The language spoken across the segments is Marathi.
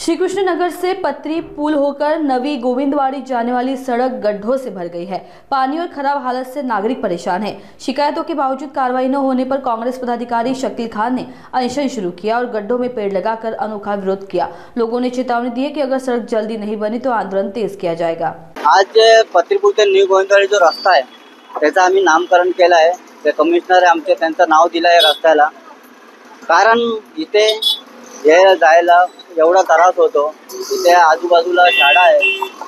श्री कृष्ण नगर से पत्री पुल होकर नवी गोविंदवाड़ी जाने वाली सड़क गड्ढों से भर गई है। पानी और खराब हालत से नागरिक परेशान हैं। शिकायतों के बावजूद कार्रवाई न होने पर कांग्रेस पदाधिकारी शकील खान ने अनशन शुरू किया और गड्ढों में पेड़ लगाकर अनोखा विरोध किया। लोगों ने चेतावनी दी है कि अगर सड़क जल्दी नहीं बनी तो आंदोलन तेज किया जाएगा। आज पत्री पुल ते न्यू गोविंदवाड़ी जो रस्ता आहे त्याचं आम्ही नामकरण केलं आहे। ते कमिशनर आमचे त्यांचं नाव दिलं आहे रस्त्याला, कारण इथे यायला जायला एवढा त्रास होतो। इथे आजूबाजूला शाळा आहे,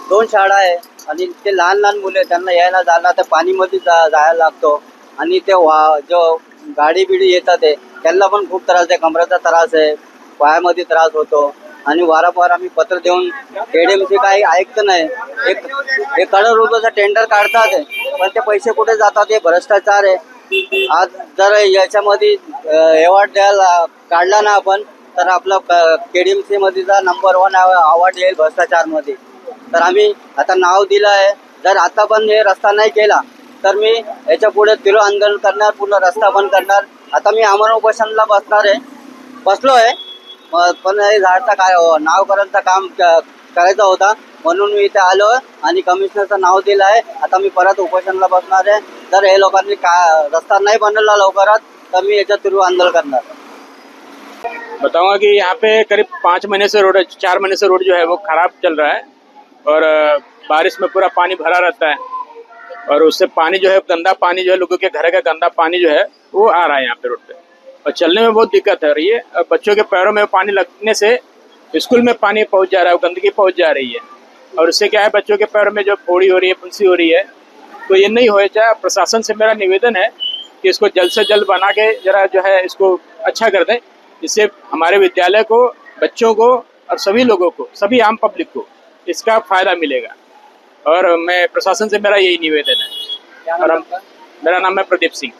2 शाळा आहे आणि ते लहान लहान मुले त्यांना यायला जायला त्या पाणीमध्ये जायला लागतो आणि ते जो गाडी बिडी येतात त्यांना पण खूप त्रास आहे, कमरेचा त्रास आहे, पायामध्ये त्रास होतो आणि वारंवार आम्ही पत्र देऊन केडीएमसी काही ऐकत नाही। एक करोड रुपयाचा टेंडर काढतात पण ते पैसे कुठे जातात हे भ्रष्टाचार आहे। आज जर याच्यामध्ये अवॉर्ड द्यायला काढला ना आपण तर आपला केडीएमसी मध्येचा नंबर 1 अवॉर्ड येईल भ्रष्टाचारमध्ये। तर आम्ही आता नाव दिलं आहे, जर आता पण हे रस्ता नाही केला तर मी याच्या पुढे तीव्र आंदोलन करणार, पूर्ण रस्ता बंद करणार। आता मी आमरण उपोषणाला बसलो आहे, पण हे झाडचं नावकरणचं काम करायचं होता म्हणून मी इथे आलो आणि कमिशनरचं नाव दिलं आहे। आता मी परत उपोषणाला बसणार आहे। जर हे लोकांनी रस्ता नाही बनवला लवकरात तर मी याच्या तीव्र आंदोलन करणार। बताऊंगा कि यहाँ पे करीब 4 महीने से रोड जो है वो खराब चल रहा है और बारिश में पूरा पानी भरा रहता है और उससे पानी जो है गंदा पानी जो है लोगों के घर का गंदा पानी जो है वो आ रहा है यहाँ पे रोड पे और चलने में बहुत दिक्कत है रही है। और बच्चों के पैरों में पानी लगने से स्कूल में पानी पहुँच जा रहा है, गंदगी पहुँच जा रही है और उससे क्या है बच्चों के पैरों में जो फोड़ी हो रही है, फुंसी हो रही है, तो ये नहीं हो चाहे। प्रशासन से मेरा निवेदन है कि इसको जल्द से जल्द बना के जरा जो है इसको अच्छा कर दें, जिससे हमारे विद्यालय को, बच्चों को और सभी लोगों को, सभी आम पब्लिक को इसका फायदा मिलेगा। और मैं प्रशासन से मेरा यही निवेदन है। और मेरा नाम है प्रदीप सिंह।